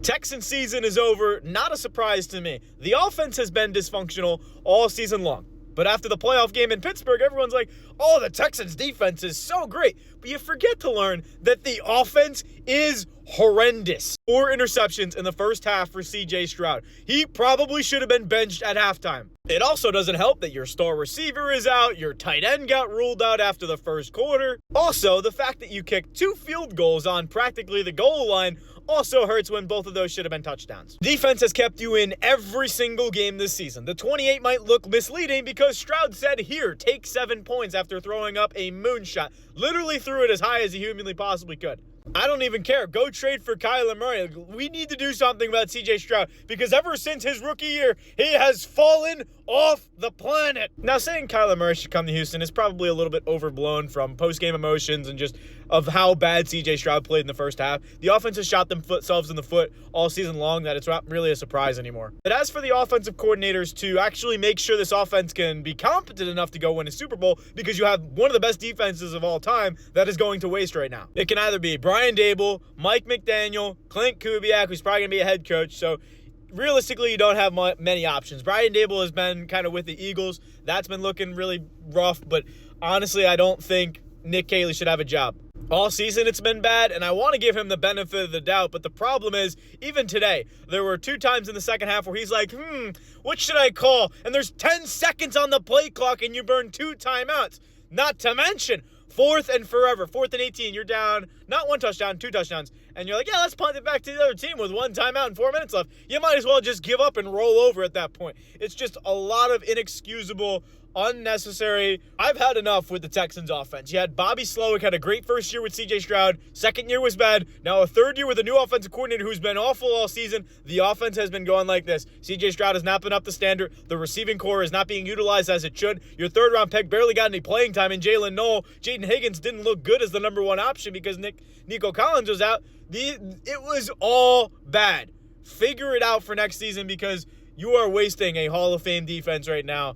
Texans season is over, not a surprise to me. The offense has been dysfunctional all season long. But after the playoff game in Pittsburgh, everyone's like, oh, the Texans defense is so great. But you forget to learn that the offense is horrendous. 4 interceptions in the first half for C.J. Stroud. He probably should have been benched at halftime. It also doesn't help that your star receiver is out, your tight end got ruled out after the first quarter. Also, the fact that you kicked 2 field goals on practically the goal line also hurts when both of those should have been touchdowns. Defense has kept you in every single game this season. The 28 might look misleading because Stroud said, here, take 7 points after throwing up a moonshot. Literally threw it as high as he humanly possibly could. I don't even care. Go trade for Kyler Murray. We need to do something about C.J. Stroud because ever since his rookie year, he has fallen off the planet. Now, saying Kyler Murray should come to Houston is probably a little bit overblown from post-game emotions and just of how bad C.J. Stroud played in the first half. The offense has shot themselves in the foot all season long that it's not really a surprise anymore. But as for the offensive coordinators to actually make sure this offense can be competent enough to go win a Super Bowl because you have one of the best defenses of all time that is going to waste right now. It can either be Brian Dable, Mike McDaniel, Clint Kubiak, who's probably going to be a head coach. So realistically, you don't have many options. Brian Dable has been kind of with the Eagles. That's been looking really rough. But honestly, I don't think Nick Caley should have a job. All season it's been bad, and I want to give him the benefit of the doubt, but the problem is, even today, there were 2 times in the second half where he's like, what should I call? And there's 10 seconds on the play clock, and you burn 2 timeouts. Not to mention, 4th and forever, 4th and 18, you're down, not 1 touchdown, 2 touchdowns, and you're like, yeah, let's punt it back to the other team with 1 timeout and 4 minutes left. You might as well just give up and roll over at that point. It's just a lot of inexcusable, unnecessary. I've had enough with the Texans offense. You had Bobby Slowick, had a great first year with C.J. Stroud. Second year was bad. Now a third year with a new offensive coordinator who's been awful all season. The offense has been going like this. C.J. Stroud has not been up the standard. The receiving core is not being utilized as it should. Your third round pick barely got any playing time in Jalen Noel. Jaden Higgins didn't look good as the number 1 option because Nico Collins was out. It was all bad. Figure it out for next season because you are wasting a Hall of Fame defense right now.